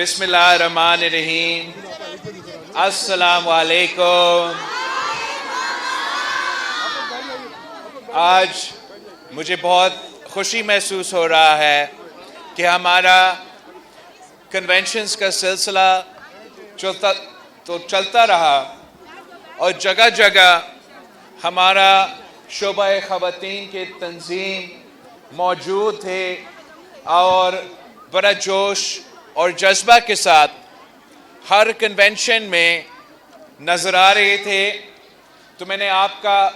بسم اللہ الرحمن الرحیم۔ السلام علیکم۔ آج مجھے بہت خوشی محسوس ہو رہا ہے کہ ہمارا کنونشنز کا سلسلہ چلتا رہا اور جگہ جگہ ہمارا شعبہ خواتین کے تنظیم موجود تھے اور بڑا جوش اور جذبہ کے ساتھ ہر کنونشن میں نظر آ رہے تھے۔ تو میں نے آپ کا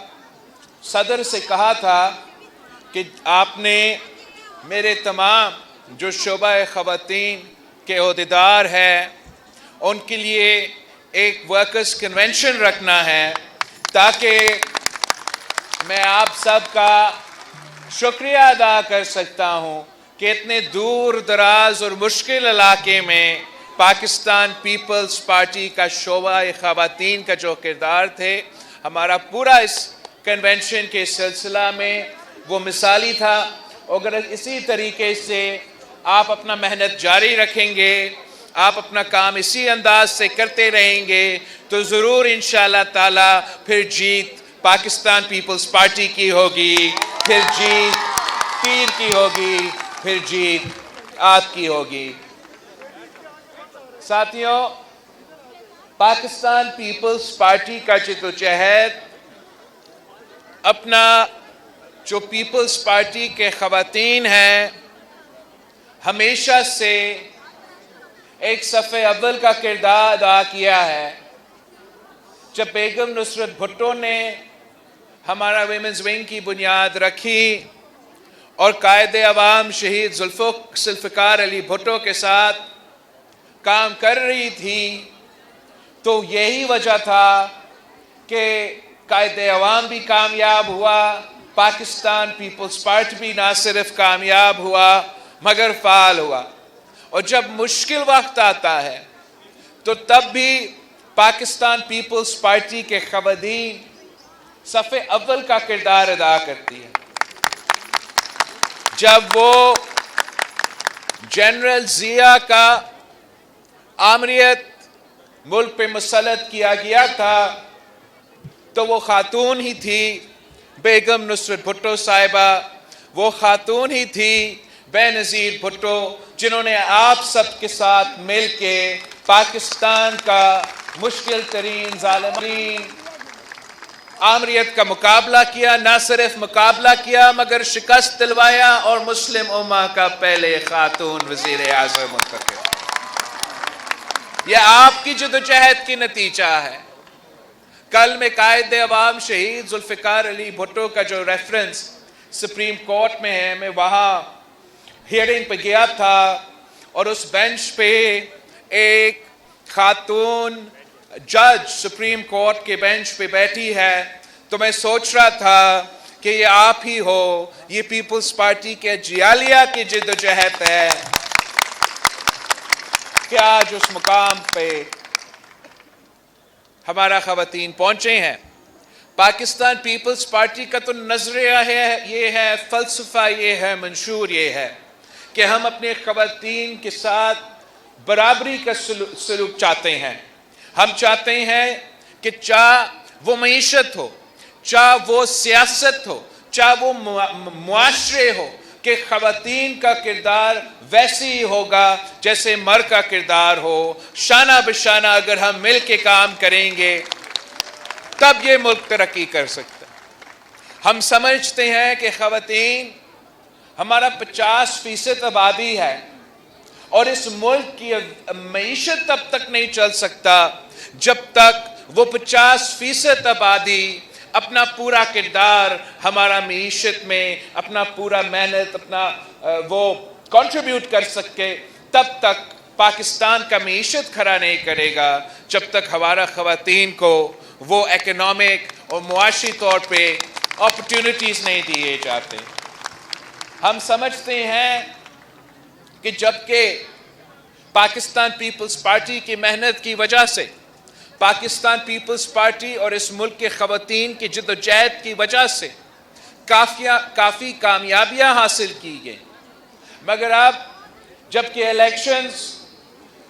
صدر سے کہا تھا کہ آپ نے میرے تمام جو شعبہ خواتین کے عہدیدار ہیں ان کے لیے ایک ورکرز کنونشن رکھنا ہے تاکہ میں آپ سب کا شکریہ ادا کر سکتا ہوں کہ اتنے دور دراز اور مشکل علاقے میں پاکستان پیپلز پارٹی کا شعبہ خواتین کا جو کردار تھے ہمارا پورا اس کنونشن کے سلسلہ میں وہ مثالی تھا۔ اگر اسی طریقے سے آپ اپنا محنت جاری رکھیں گے، آپ اپنا کام اسی انداز سے کرتے رہیں گے تو ضرور انشاءاللہ تعالی پھر جیت پاکستان پیپلز پارٹی کی ہوگی، پھر جیت پیر کی ہوگی، پھر جیت آپ کی ہوگی۔ ساتھیوں، پاکستان پیپلز پارٹی کا جدوجہد اپنا جو پیپلز پارٹی کے خواتین ہیں ہمیشہ سے ایک صف اول کا کردار ادا کیا ہے۔ جب بیگم نصرت بھٹو نے ہمارا ویمنز ونگ کی بنیاد رکھی اور قائد عوام شہید ذوالفقار علی بھٹو کے ساتھ کام کر رہی تھی تو یہی وجہ تھا کہ قائد عوام بھی کامیاب ہوا، پاکستان پیپلز پارٹی بھی نہ صرف کامیاب ہوا مگر فعال ہوا۔ اور جب مشکل وقت آتا ہے تو تب بھی پاکستان پیپلز پارٹی کے خواتین صف اول کا کردار ادا کرتی ہے۔ جب وہ جنرل ضیاء کا آمریت ملک پہ مسلط کیا گیا تھا تو وہ خاتون ہی تھی بیگم نصرت بھٹو صاحبہ، وہ خاتون ہی تھی بے نظیر بھٹو جنہوں نے آپ سب کے ساتھ مل کے پاکستان کا مشکل ترین ظالمین آمریت کا مقابلہ کیا، نہ صرف مقابلہ کیا مگر شکست دلوایا اور مسلم امہ کا پہلے خاتون وزیر اعظم منتخب۔ یہ آپ کی جدوجہد کی نتیجہ ہے۔ کل میں قائد عوام شہید ذوالفقار علی بھٹو کا جو ریفرنس سپریم کورٹ میں ہے، میں وہاں ہیئرنگ پہ گیا تھا اور اس بینچ پہ ایک خاتون جج سپریم کورٹ کے بینچ پہ بیٹھی ہے تو میں سوچ رہا تھا کہ یہ آپ ہی ہو، یہ پیپلز پارٹی کے جیالیہ کی جدوجہد ہے کہ آج اس مقام پہ ہمارا خواتین پہنچے ہیں۔ پاکستان پیپلز پارٹی کا تو نظریہ ہے، یہ ہے فلسفہ، یہ ہے منشور، یہ ہے کہ ہم اپنے خواتین کے ساتھ برابری کا سلوک چاہتے ہیں۔ ہم چاہتے ہیں کہ چاہے وہ معیشت ہو، چاہے وہ سیاست ہو، چاہے وہ معاشرے ہو، کہ خواتین کا کردار ویسے ہی ہوگا جیسے مرد کا کردار ہو۔ شانہ بشانہ اگر ہم مل کے کام کریں گے تب یہ ملک ترقی کر سکتا ہے۔ ہم سمجھتے ہیں کہ خواتین ہمارا 50% آبادی ہے اور اس ملک کی معیشت تب تک نہیں چل سکتا جب تک وہ 50% آبادی اپنا پورا کردار ہمارا معیشت میں اپنا پورا محنت اپنا وہ کنٹریبیوٹ کر سکے۔ تب تک پاکستان کا معیشت کھڑا نہیں کرے گا جب تک ہمارا خواتین کو وہ اکنامک اور معاشی طور پہ اپرچونٹیز نہیں دیے جاتے۔ ہم سمجھتے ہیں کہ جبکہ پاکستان پیپلز پارٹی کی محنت کی وجہ سے، پاکستان پیپلز پارٹی اور اس ملک کے خواتین کی جدوجہد کی وجہ سے کافی کامیابیاں حاصل کی گئیں، مگر اب جبکہ الیکشنز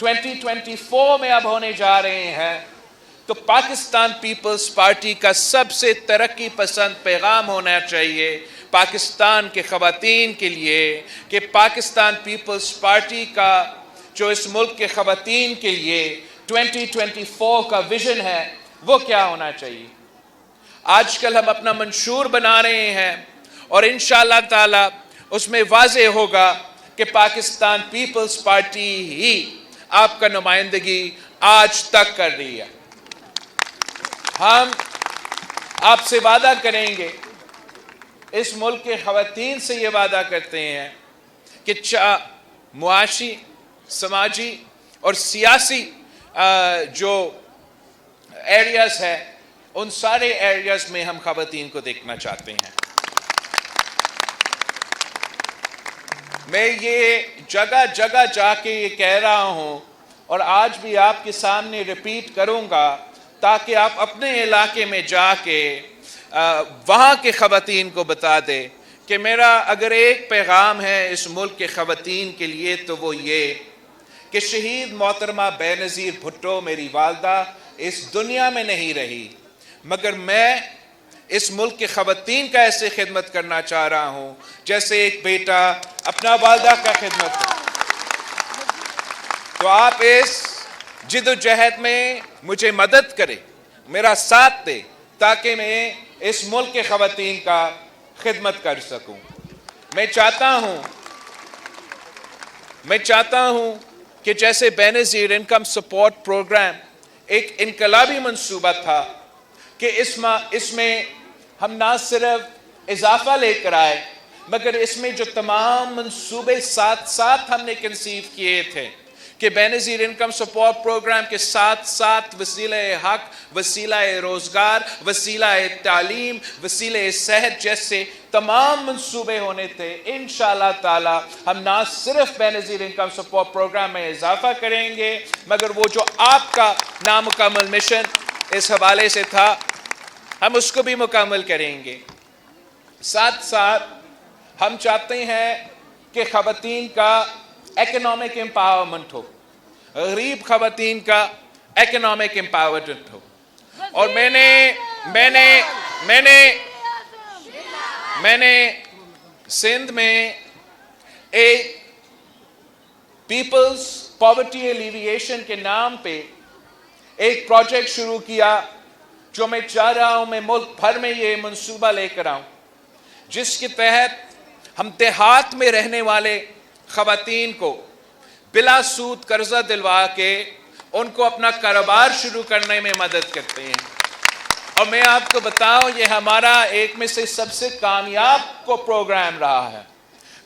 2024 में अब होने जा रहे हैं, तो पाकिस्तान पीपल्स पार्टी का सबसे तरक्की पसंद पैगाम होना चाहिए पाकिस्तान के ख़वातीन के लिए कि पाकिस्तान पीपल्स पार्टी का जो इस मुल्क के ख़वातीन के लिए 2024 का विज़न है वो क्या होना चाहिए। आजकल हम अपना मंशूर बना रहे हैं और इंशाअल्लाह ताला उसमें वाज़े होगा कि पाकिस्तान पीपल्स पार्टी ही आपका नुमाइंदगी आज तक कर रही है। हम आपसे वादा करेंगे, इस मुल्क के ख़वातीन से ये वादा करते हैं कि मुआशी, समाजी और सियासी जो एरियाज़ है उन सारे एरियाज़ में हम ख़वातीन को देखना चाहते हैं। मैं ये जगह जगह जाके ये कह रहा हूँ और आज भी आपके सामने रिपीट करूँगा ताकि आप अपने इलाके में जाके वहाँ के ख़वातीन को बता दे कि मेरा अगर एक पैगाम है इस मुल्क के ख़वातीन के लिए तो वो ये कि शहीद मोहतरमा बेनज़ीर भुट्टो मेरी वालदा इस दुनिया में नहीं रही, मगर मैं इस मुल्क के ख़वातीन का ऐसे खिदमत करना चाह रहा हूँ जैसे एक बेटा अपना वालदा का खिदमत करे। तो आप इस जिद्दोजहद में मुझे मदद करें, मेरा साथ दें ताकि मैं इस मुल्क के ख़वातीन का खिदमत कर सकूं। मैं चाहता हूं कि जैसे बेनज़ीर इनकम सपोर्ट प्रोग्राम एक इनकलाबी मंसूबा था कि इसमें हम ना सिर्फ इजाफा लेकर आए मगर इसमें जो तमाम मंसूबे साथ साथ हमने कंसीव किए थे कि बेनज़ीर इनकम सपोर्ट प्रोग्राम के साथ साथ वसीला हक, वसीला रोज़गार, वसीला तालीम, वसीला सेहत जैसे तमाम मंसूबे होने थे। इंशाअल्लाह ताला हम ना सिर्फ बेनज़ीर इनकम सपोर्ट प्रोग्राम में इजाफा करेंगे मगर वो जो आपका नामुकम्मल मिशन इस हवाले से था हम उसको भी मुकम्मल करेंगे। साथ साथ हम चाहते हैं कि ख़वातीन का एकोनॉमिक एम्पावरमेंट हो, गरीब ख़वातीन का एकोनॉमिक एम्पावरमेंट हो। और मैंने सिंध में एक पीपल्स पॉवर्टी एलिविएशन के नाम पे एक प्रोजेक्ट शुरू किया जो मैं चाह रहा हूं मैं मुल्क भर में ये मंसूबा लेकर आऊं, जिसके तहत हम देहात में रहने वाले ख़वातीन को बिला सूद कर्जा दिलवा के उनको अपना कारोबार शुरू करने में मदद करते हैं। और मैं आपको बताऊं ये हमारा एक में से सबसे कामयाब को प्रोग्राम रहा है।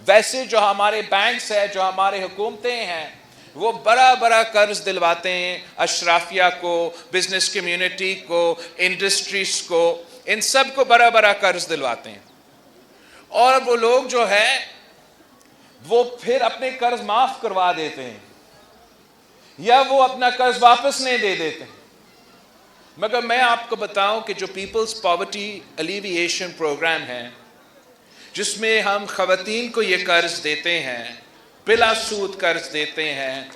वैसे जो हमारे बैंक्स हैं, जो हमारे हुकूमतें हैं, वो बड़ा कर्ज दिलवाते हैं अशराफिया को, बिजनेस कम्युनिटी को, इंडस्ट्रीज को, इन सब को बड़ा कर्ज दिलवाते हैं और वो लोग जो है वो फिर अपने कर्ज माफ करवा देते हैं या वो अपना कर्ज वापस नहीं दे देते। मगर मैं आपको बताऊं कि जो पीपल्स पॉवर्टी एलिविएशन प्रोग्राम है जिसमें हम ख़वातीन को ये कर्ज देते हैं, बिला सूद कर्ज देते हैं,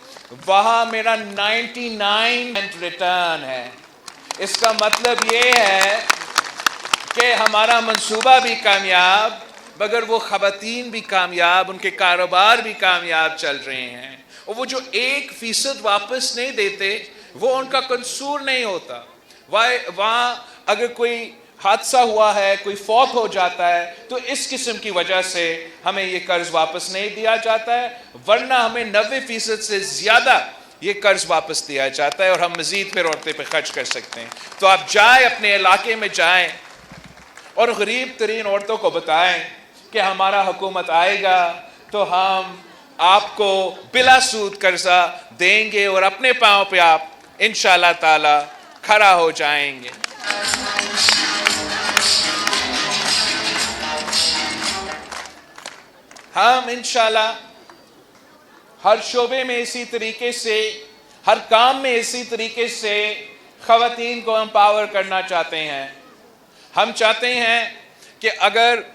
वहाँ मेरा 99% रिटर्न है। इसका मतलब ये है कि हमारा मंसूबा भी कामयाब मगर वो ख़वातीन भी कामयाब, उनके कारोबार भी कामयाब चल रहे हैं। और वो जो 1% वापस नहीं देते वो उनका कसूर नहीं होता। वहाँ अगर कोई हादसा हुआ है, कोई फौत हो जाता है तो इस किस्म की वजह से हमें ये कर्ज वापस नहीं दिया जाता है, वरना हमें 90% से ज़्यादा ये कर्ज वापस दिया जाता है और हम मज़ीद फिर औरतें पे खर्च कर सकते हैं। तो आप जाएं, अपने इलाके में जाएं और गरीब तरीन औरतों को बताएं कि हमारा हुकूमत आएगा तो हम आपको बिला सूद कर्जा देंगे और अपने पाँव पे आप इंशाअल्लाह ताला खड़ा हो जाएंगे। हम इंशाअल्लाह हर शोबे में इसी तरीके से, हर काम में इसी तरीके से ख़वातीन को एम्पावर करना चाहते हैं। हम चाहते हैं कि अगर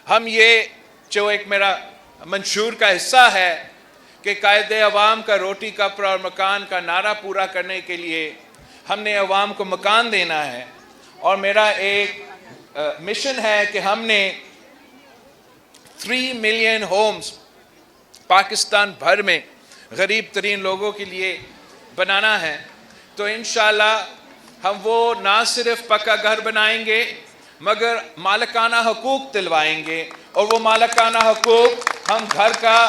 हम ये जो एक मेरा मंशूर का हिस्सा है کہ قائد عوام کا روٹی کپڑا اور مکان کا نعرہ پورا کرنے کے لیے ہم نے عوام کو مکان دینا ہے، اور میرا ایک مشن ہے کہ ہم نے 3 ملین ہومز پاکستان بھر میں غریب ترین لوگوں کے لیے بنانا ہے۔ تو انشاءاللہ ہم وہ نہ صرف پکا گھر بنائیں گے مگر مالکانہ حقوق دلوائیں گے، اور وہ مالکانہ حقوق ہم گھر کا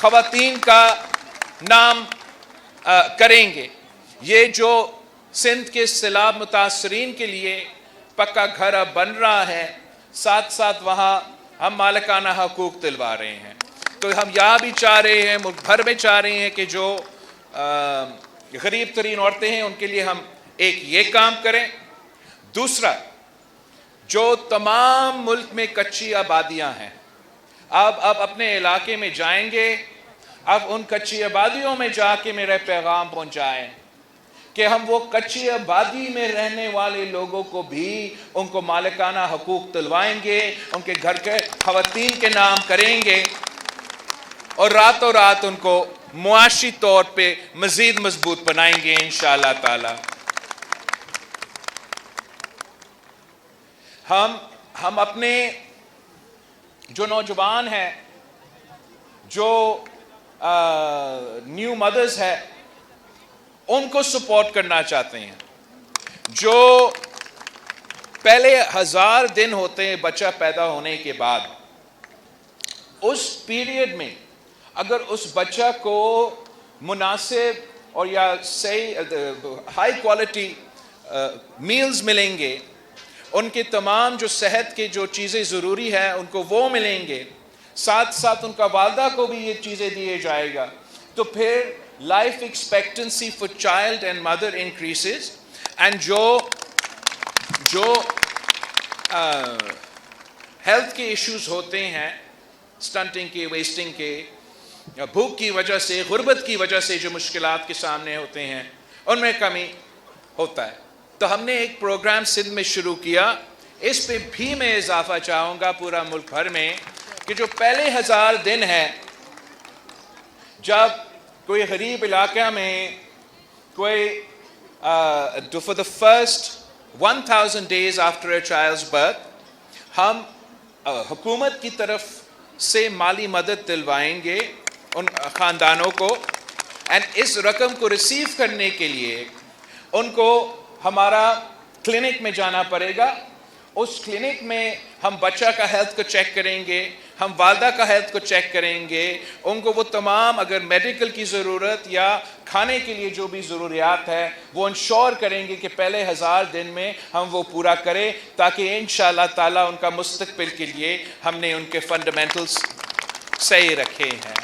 خواتین کا نام کریں گے۔ یہ جو سندھ کے سیلاب متاثرین کے لیے پکا گھر اب بن رہا ہے، ساتھ ساتھ وہاں ہم مالکانہ حقوق دلوا رہے ہیں۔ تو ہم یہاں بھی چاہ رہے ہیں، ملک بھر میں چاہ رہے ہیں کہ جو غریب ترین عورتیں ہیں ان کے لیے ہم ایک یہ کام کریں۔ دوسرا، جو تمام ملک میں کچی آبادیاں ہیں، اب اپنے علاقے میں جائیں گے، اب ان کچی آبادیوں میں جا کے میرا پیغام پہنچائیں کہ ہم وہ کچی آبادی میں رہنے والے لوگوں کو بھی ان کو مالکانہ حقوق دلوائیں گے، ان کے گھر کے خواتین کے نام کریں گے، اور راتوں رات ان کو معاشی طور پہ مزید مضبوط بنائیں گے انشاءاللہ تعالی۔ ہم اپنے جو نوجوان ہیں، جو نیو مدرز ہے، ان کو سپورٹ کرنا چاہتے ہیں۔ جو پہلے 1000 دن ہوتے ہیں بچہ پیدا ہونے کے بعد، اس پیریڈ میں اگر اس بچہ کو مناسب اور یا صحیح ہائی کوالٹی میلز ملیں گے، ان کے تمام جو صحت کے جو چیزیں ضروری ہیں ان کو وہ ملیں گے، ساتھ ساتھ ان کا والدہ کو بھی یہ چیزیں دیے جائے گا، تو پھر life expectancy for child and mother increases, and جو ہیلتھ کے ایشوز ہوتے ہیں، سٹنٹنگ کے، ویسٹنگ کے، بھوک کی وجہ سے، غربت کی وجہ سے جو مشکلات کے سامنے ہوتے ہیں، ان میں کمی ہوتا ہے۔ تو ہم نے ایک پروگرام سندھ میں شروع کیا، اس پہ بھی میں اضافہ چاہوں گا پورا ملک بھر میں، کہ جو پہلے 1000 دن ہے، جب کوئی غریب علاقہ میں کوئی for the first 1000 days after a child's birth ہم حکومت کی طرف سے مالی مدد دلوائیں گے ان خاندانوں کو، اینڈ اس رقم کو ریسیو کرنے کے لیے ان کو ہمارا کلینک میں جانا پڑے گا۔ اس کلینک میں ہم بچہ کا ہیلتھ کو چیک کریں گے، ہم والدہ کا ہیلتھ کو چیک کریں گے، ان کو وہ تمام اگر میڈیکل کی ضرورت یا کھانے کے لیے جو بھی ضروریات ہے وہ انشور کریں گے کہ پہلے 1000 دن میں ہم وہ پورا کریں، تاکہ انشاءاللہ تعالیٰ ان کا مستقبل کے لیے ہم نے ان کے فنڈامنٹلز صحیح رکھے ہیں۔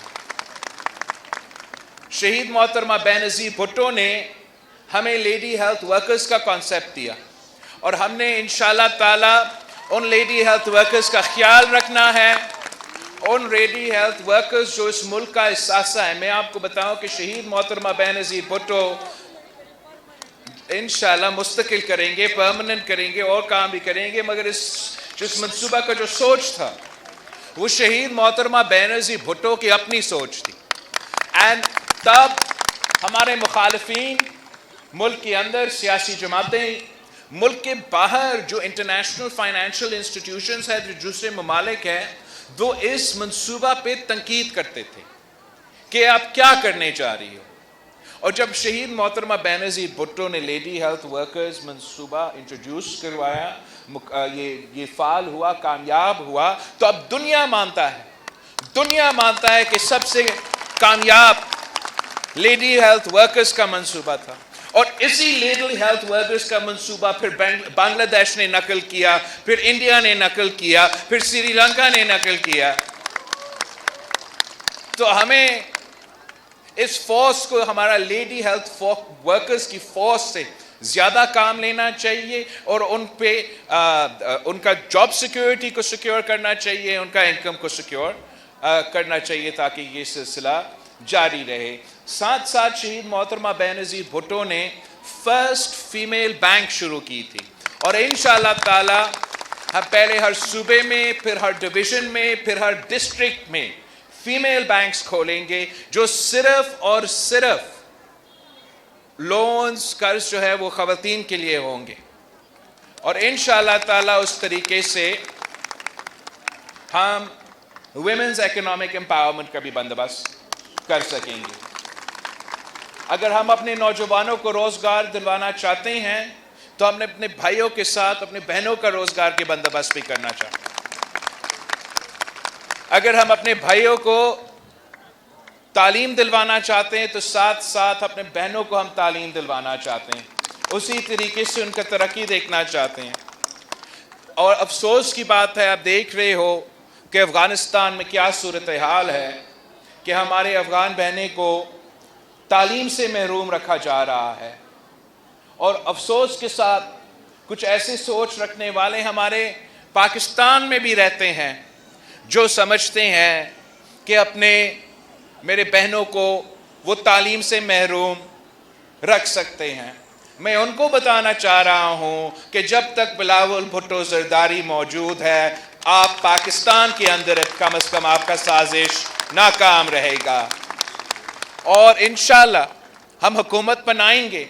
شہید محترمہ بینظیر بھٹو نے ہمیں لیڈی ہیلتھ ورکرز کا کانسیپٹ دیا، اور ہم نے انشاءاللہ تعالیٰ ان لیڈی ہیلتھ ورکرز کا خیال رکھنا ہے، ان لیڈی ہیلتھ ورکرز جو اس ملک کا اثاثہ ہے۔ میں آپ کو بتاؤں کہ شہید محترمہ بینظیر بھٹو انشاءاللہ مستقل کریں گے، پرماننٹ کریں گے، اور کام بھی کریں گے، مگر اس منصوبہ کا جو سوچ تھا وہ شہید محترمہ بینظیر بھٹو کی اپنی سوچ تھی، اینڈ تب ہمارے مخالفین، ملک کے اندر سیاسی جماعتیں، ملک کے باہر جو انٹرنیشنل فائنینشیل انسٹیٹیوشنز ہیں، جو دوسرے ممالک ہیں، وہ اس منصوبہ پہ تنقید کرتے تھے کہ آپ کیا کرنے جا رہی ہو۔ اور جب شہید محترمہ بینظیر بھٹو نے لیڈی ہیلتھ ورکرز منصوبہ انٹروڈیوس کروایا، یہ فعال ہوا، کامیاب ہوا، تو اب دنیا مانتا ہے کہ سب سے کامیاب لیڈی ہیلتھ ورکرز کا منصوبہ تھا۔ اور اسی لیڈی ہیلتھ ورکرز کا منصوبہ پھر بنگلہ دیش نے نقل کیا، پھر انڈیا نے نقل کیا، پھر سری لنکا نے نقل کیا۔ تو ہمیں اس فورس کو، ہمارا لیڈی ہیلتھ ورکرز کی فورس سے زیادہ کام لینا چاہیے، اور ان پہ ان کا جاب سیکیورٹی کو سیکیور کرنا چاہیے، ان کا انکم کو سیکیور کرنا چاہیے، تاکہ یہ سلسلہ جاری رہے۔ ساتھ ساتھ شہید محترمہ بینظیر بھٹو نے فرسٹ فیمیل بینک شروع کی تھی، اور انشاءاللہ تعالی ہم پہلے ہر صوبے میں، پھر ہر ڈویژن میں، پھر ہر ڈسٹرکٹ میں फीमेल बैंक्स खोलेंगे जो सिर्फ और सिर्फ लोन्स, कर्ज जो है वो खवातीन के लिए होंगे, और इंशाअल्लाह ताला उस तरीके से हम वुमेन्स इकोनॉमिक एम्पावरमेंट का भी बंदोबस्त कर सकेंगे। अगर हम अपने नौजवानों को रोजगार दिलवाना चाहते हैं तो हमने अपने भाइयों के साथ अपने बहनों का रोजगार के बंदोबस्त भी करना चाहते हैं। अगर हम अपने भाइयों को तालीम दिलवाना चाहते हैं तो साथ साथ अपने बहनों को हम तालीम दिलवाना चाहते हैं, उसी तरीके से उनका तरक्की देखना चाहते हैं। और अफसोस की बात है, आप देख रहे हो कि अफ़गानिस्तान में क्या सूरत हाल है कि हमारे अफ़गान बहनें को तालीम से महरूम रखा जा रहा है। और अफसोस के साथ कुछ ऐसे सोच रखने वाले हमारे पाकिस्तान में भी रहते हैं जो समझते हैं कि अपने मेरे बहनों को वो तालीम से महरूम रख सकते हैं। मैं उनको बताना चाह रहा हूँ कि जब तक बिलावल भुट्टो ज़रदारी मौजूद है, आप पाकिस्तान के अंदर कम से कम आपका साजिश नाकाम रहेगा। और इंशाअल्लाह हम हुकूमत बनाएंगे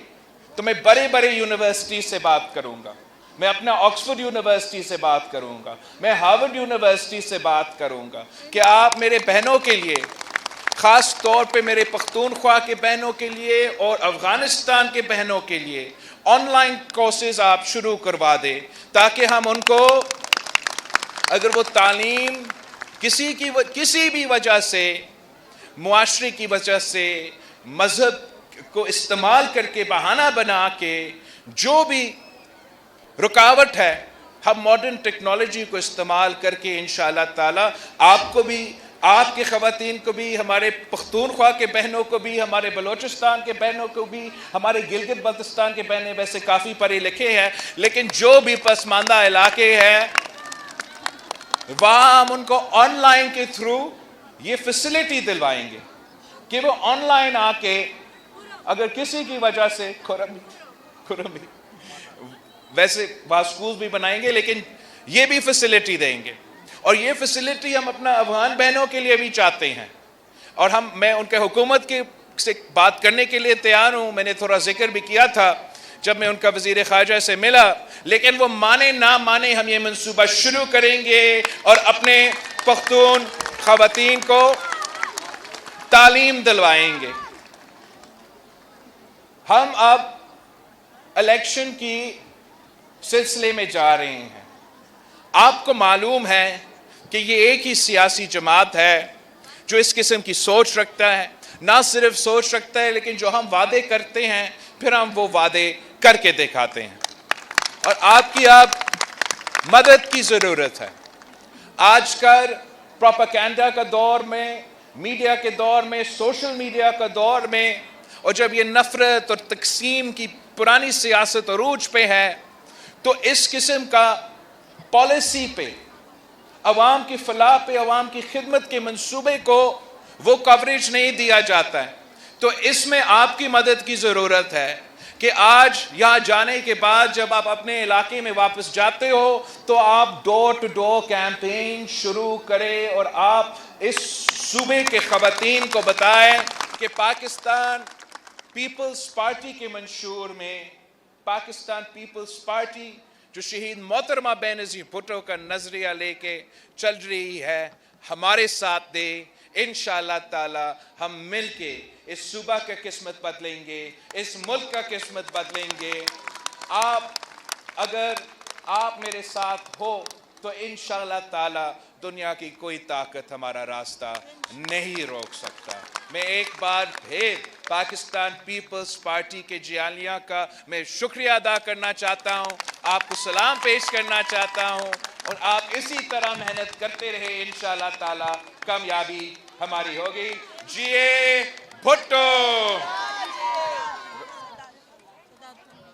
तो मैं बड़े बड़े यूनिवर्सिटी से बात करूंगा, मैं अपना ऑक्सफोर्ड यूनिवर्सिटी से बात करूंगा, मैं हार्वर्ड यूनिवर्सिटी से बात करूंगा कि आप मेरे बहनों के लिए, ख़ास तौर पे मेरे पख्तूनख्वा के बहनों के लिए और अफ़गानिस्तान के बहनों के लिए ऑनलाइन कोर्सेज आप शुरू करवा दें, ताकि हम उनको, अगर वो तालीम किसी भी वजह से, मुआशरे की वजह से, मज़हब को इस्तेमाल करके, बहाना बना के जो भी रुकावट है, हम मॉडर्न टेक्नोलॉजी को इस्तेमाल करके इंशाअल्लाह ताला आपको भी, आपके ख़वातीन को भी, हमारे पख्तूनख्वा के बहनों को भी, हमारे बलोचिस्तान के बहनों को भी, हमारे गिलगित बल्तिस्तान के बहनें वैसे काफ़ी पढ़े लिखे हैं, लेकिन जो भी पसमानदा इलाके हैं वहाँ हम उनको ऑनलाइन के थ्रू ये फैसिलिटी दिलवाएंगे कि वो ऑनलाइन आके, अगर किसी की वजह से खुरमी वैसे वहाँ स्कूल भी बनाएंगे, लेकिन ये भी फैसिलिटी देंगे। और ये फैसिलिटी हम अपना अफगान बहनों के लिए भी चाहते हैं। और मैं उनके हुकूमत के से बात करने के लिए तैयार हूँ। मैंने थोड़ा जिक्र भी किया था जब मैं उनका वज़ीर ख़ारजा से मिला, लेकिन वो माने ना माने हम ये मंसूबा शुरू करेंगे और अपने पख्तून ख़वातीन को तालीम दिलवाएंगे। हम अब इलेक्शन की सिलसिले में जा रहे हैं। आपको मालूम है कि ये एक ही सियासी जमात है जो इस किस्म की सोच रखता है, ना सिर्फ सोच रखता है, लेकिन जो हम वादे करते हैं फिर हम वो वादे करके दिखाते हैं। और आपकी अब मदद की ज़रूरत है। आजकल प्रोपेगेंडा का दौर में, मीडिया के दौर में, सोशल मीडिया का दौर में, और जब ये नफ़रत और तक़सीम की पुरानी सियासत अरूज पे है, तो इस किस्म का पॉलिसी पे, अवाम की फलाह पे, अवाम की खिदमत के मंसूबे को वो कवरेज नहीं दिया जाता है। तो इसमें आपकी मदद की ज़रूरत है कि आज यहाँ जाने के बाद जब आप अपने इलाके में वापस जाते हो तो आप डोर टू डोर कैंपेन शुरू करें और आप इस सूबे के ख़वातीन को बताएं कि पाकिस्तान पीपल्स पार्टी के मंशूर में, पाकिस्तान पीपल्स पार्टी जो शहीद मोहतरमा बेनज़ीर भुट्टो का नज़रिया लेके चल रही है, हमारे साथ दे। इंशाअल्लाह ताला हम मिलके इस सूबा का किस्मत बदलेंगे, इस मुल्क का किस्मत बदलेंगे। अगर आप मेरे साथ हो तो इंशाअल्लाह ताला दुनिया की कोई ताकत हमारा रास्ता नहीं रोक सकता। मैं एक बार फिर पाकिस्तान पीपल्स पार्टी के जियालिया का मैं शुक्रिया अदा करना चाहता हूँ, आपको सलाम पेश करना चाहता हूँ, और आप इसी तरह मेहनत करते रहे, इंशाअल्लाह ताला कामयाबी हमारी होगी। जिए भुट्टो।